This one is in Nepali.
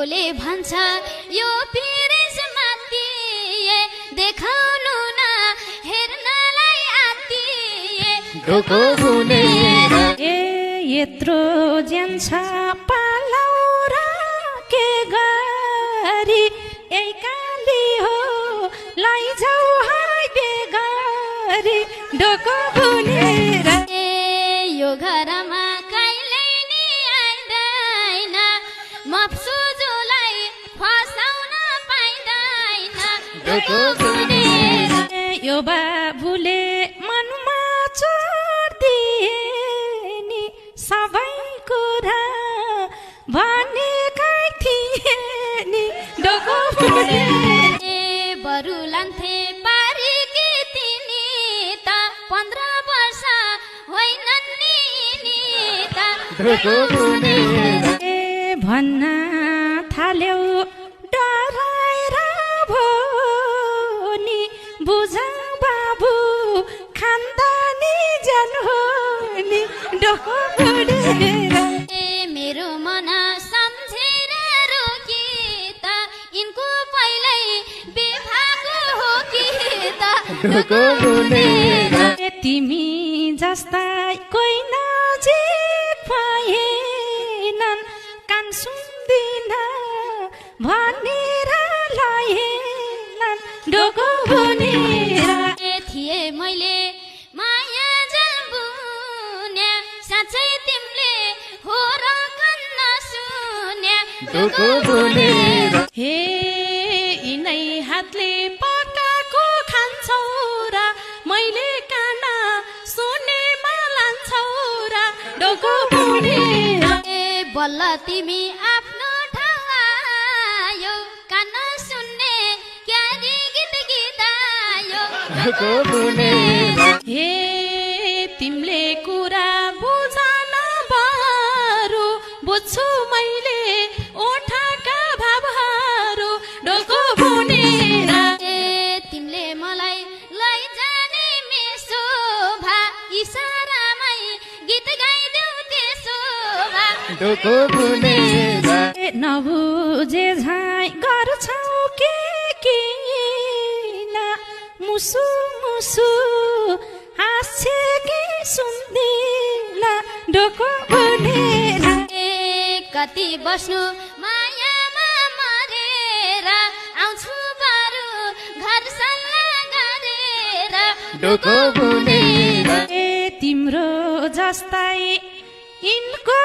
कोले भन्छ यो पिरिस मातिए देखाउनु न हेर्नलाई आतिए ढोको बुनेर ए यत्रो ज्यान्छ पालौरा के गरी ei काली हो लैजाऊ हाय बेगरी ढोको बुनेर ए यो घरमा कहिले नि आइदैन मफसुजुलाई फसाउन पाइँदैन ढोको बुनेर यो बाबुले मनमा चोर दिए नि सबै कुरा भनेकै थिए नि ढोको बुनेर ए बरु लान्थे पारीकी तिनी त 15 वर्ष होइनन् नि त ढोको बुनेर ए भन्न थाल्यौ डराएर भो नि बुझ बाबु खानदानी जन हो नि ढोको बुनेर ए मेरो मन सम्झेर रोकी त यिनको पहिल्यै बेभाको हो कि त ढोको बुनेर ए तिमी जस्ता कोही नजिक भएनन् कान सुन्दिन भनेर लाएनन् ढोको बुनेर ए थिए मैले माया जल्बुन्या साँच्चै तिमीले हो र कन्न सुन्या ढोको बुनेर हे यिनै हातले पकाएको खान्छौ र मैले काना सुनेमा लान्छौ र ढोको बुनेर ए बल्ल तिमी आफ्नो ठाउँ आयो कान सुन्ने क्यारी गीत गीतायो ढोको बुनेर हे तिमीले कुरा बुझन बरु बुझ्छु मैले ओठाका भावहरू ढोको बुनेर ए तिमीले मलाई लैजाने मेसो भा इसारामै गीत गाइदेऊ त्यसो भा ढोको बुनेर ए नबुझे झाइ गर्छौ के किन मुसु मुसु हाँस्छे कि सुन्दिन ढोको बुनेर ए कति बस्नु मायामा मरेर आउँछु बरु घर सल्लाह गरेर ढोको बुनेर ए तिम्रो जस्तै यिनको